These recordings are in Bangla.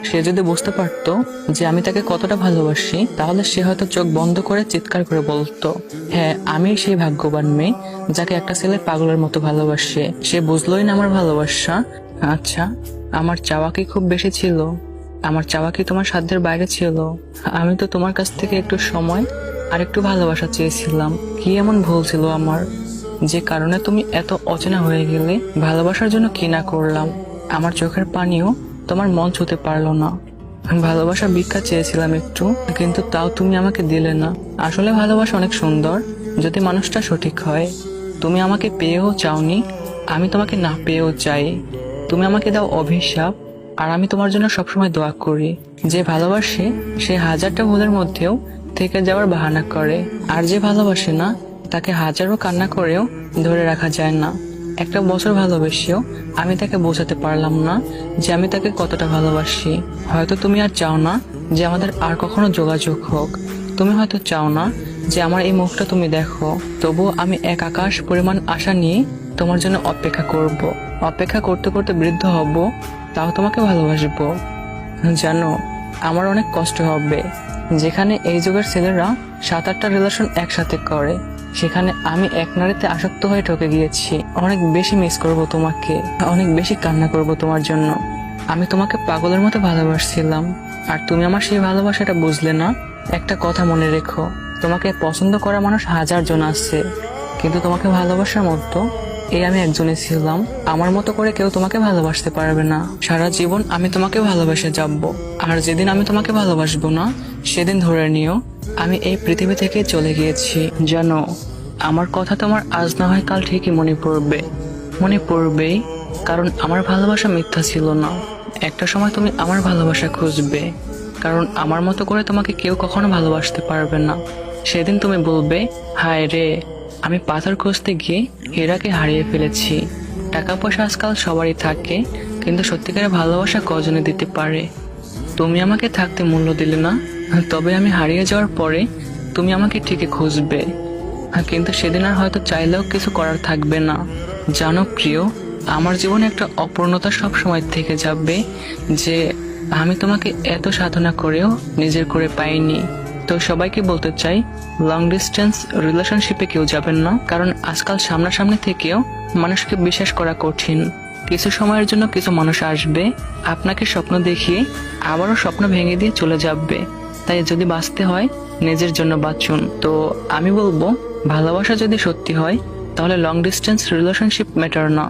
সে যদি বুঝতে পারতো যে আমি তাকে কতটা ভালোবাসি, তাহলে সে হয়তো চোখ বন্ধ করে চিৎকার করে বলতো, হ্যাঁ, আমি সেই ভাগ্যবান মেয়ে যাকে একটা ছেলে পাগলের মতো ভালোবাসে। সে বুঝলোই না আমার ভালোবাসা। আচ্ছা, আমার চাওয়া কি খুব বেশি ছিল? আমার চাওয়া কি তোমার সাধ্যের বাইরে ছিল? আমি তো তোমার কাছ থেকে একটু সময় আর একটু ভালোবাসা চেয়েছিলাম। কি এমন ভুল ছিল আমার, যে কারণে তুমি এত অচেনা হয়ে গেলে? ভালোবাসার জন্য কি না করলাম! আমার চোখের পানিও তোমার মন ছুঁতে পারলো না। ভালোবাসা ভিক্ষা চেয়েছিলাম একটু, কিন্তু তাও তুমি আমাকে দিলে না। আসলে ভালোবাসা অনেক সুন্দর, যদি মানুষটা সঠিক হয়। তুমি আমাকে পেয়েও চাওনি, আমি তোমাকে না পেয়েও চাই। তুমি আমাকে দাও অভিশাপ, আর আমি তোমার জন্য সবসময় দোয়া করি। যে ভালোবাসে সে হাজারটা ভুলের মধ্যেও থেকে যাওয়ার বাহানা করে, আর যে ভালোবাসে না তাকে হাজারো কান্না করেও ধরে রাখা যায় না। একটা বছর ভালোবেসেও আমি তাকে বোঝাতে পারলাম না যে আমি তাকে কতটা ভালোবাসি। হয়তো তুমি আর চাও না যে আমাদের আর কখনো যোগাযোগ হোক। তুমি হয়তো চাও না যে আমার এই মুখটা তুমি দেখো। তবুও আমি এক আকাশ পরিমাণ আশা নিয়ে তোমার জন্য অপেক্ষা করব। অপেক্ষা করতে করতে বৃদ্ধ হব, তাও তোমাকে ভালোবাসবো। জানো, আমার অনেক কষ্ট হবে। যেখানে এই যুগের ছেলেরা 7-8টা রিলেশন একসাথে করে, সেখানে আমি এক নারীতে আসক্ত হয়ে ঠকে গিয়েছি। অনেক বেশি মিস করব তোমাকে, অনেক বেশি কান্না করব তোমার জন্য। আমি তোমাকে পাগলের মতো ভালোবাসছিলাম, আর তুমি আমার সেই ভালোবাসাটা বুঝলে না। একটা কথা মনে রেখো, তোমাকে পছন্দ করা মানুষ হাজার জন আছে, কিন্তু তোমাকে ভালোবাসার মতো এই আমি একজনই ছিলাম। আমার মতো করে কেউ তোমাকে ভালোবাসতে পারবে না। সারা জীবন আমি তোমাকে ভালোবেসে যাব, আর যেদিন আমি তোমাকে ভালোবাসবো না, সেদিন ধরে নিও আমি এই পৃথিবী থেকে চলে গিয়েছি। জানো, আমার কথা তোমার আজ না হয় কাল ঠিকই মনে পড়বে। মনে পড়বেই, কারণ আমার ভালোবাসা মিথ্যা ছিল না। একটা সময় তুমি আমার ভালোবাসা খুঁজবে, কারণ আমার মতো করে তোমাকে কেউ কখনো ভালোবাসতে পারবে না। সেদিন তুমি বলবে, হায় রে, আমি পাথর খুঁজতে গিয়ে হীরাকে হারিয়ে ফেলেছি। টাকা পয়সা আজকাল সবারই থাকে, কিন্তু সত্যিকারের ভালোবাসা কজনে দিতে পারে? তুমি আমাকে থাকতে মূল্য দিলে না, তবে আমি হারিয়ে যাওয়ার পরে তুমি আমাকে ঠিকই খুঁজবে, কিন্তু সেদিন আর হয়তো চাইলেও কিছু করার থাকবে না। জানো প্রিয়, আমার জীবনে একটা অপূর্ণতা সব সময় থেকে যাবে, যে আমি তোমাকে এত সাধনা করেও নিজের করে পাইনি। তো সবাইকে বলতে চাই, লং ডিস্টেন্স রিলেশনশিপে কেউ যাবেন না, কারণ আজকাল সামনাসামনি থেকেও মানুষকে বিশ্বাস করা কঠিন। কিছু সময়ের জন্য কিছু মানুষ আসবে, আপনাকে স্বপ্ন দেখিয়ে আবারও স্বপ্ন ভেঙে দিয়ে চলে যাবে। তাই যদি বাঁচতে হয়, নিজের জন্য বাঁচুন। তো আমি বলবো, ভালোবাসা যদি সত্যি হয়, তাহলে লং ডিস্টেন্স রিলেশনশিপ ম্যাটার না।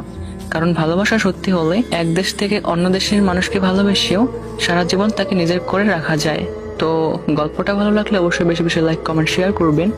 কারণ ভালোবাসা সত্যি হলে এক দেশ থেকে অন্য দেশের মানুষকে ভালোবেসেও সারা জীবন তাকে নিজের করে রাখা যায়। তো গল্পটা ভালো লাগলে অবশ্যই বেশি বেশি লাইক, কমেন্ট, শেয়ার করবেন।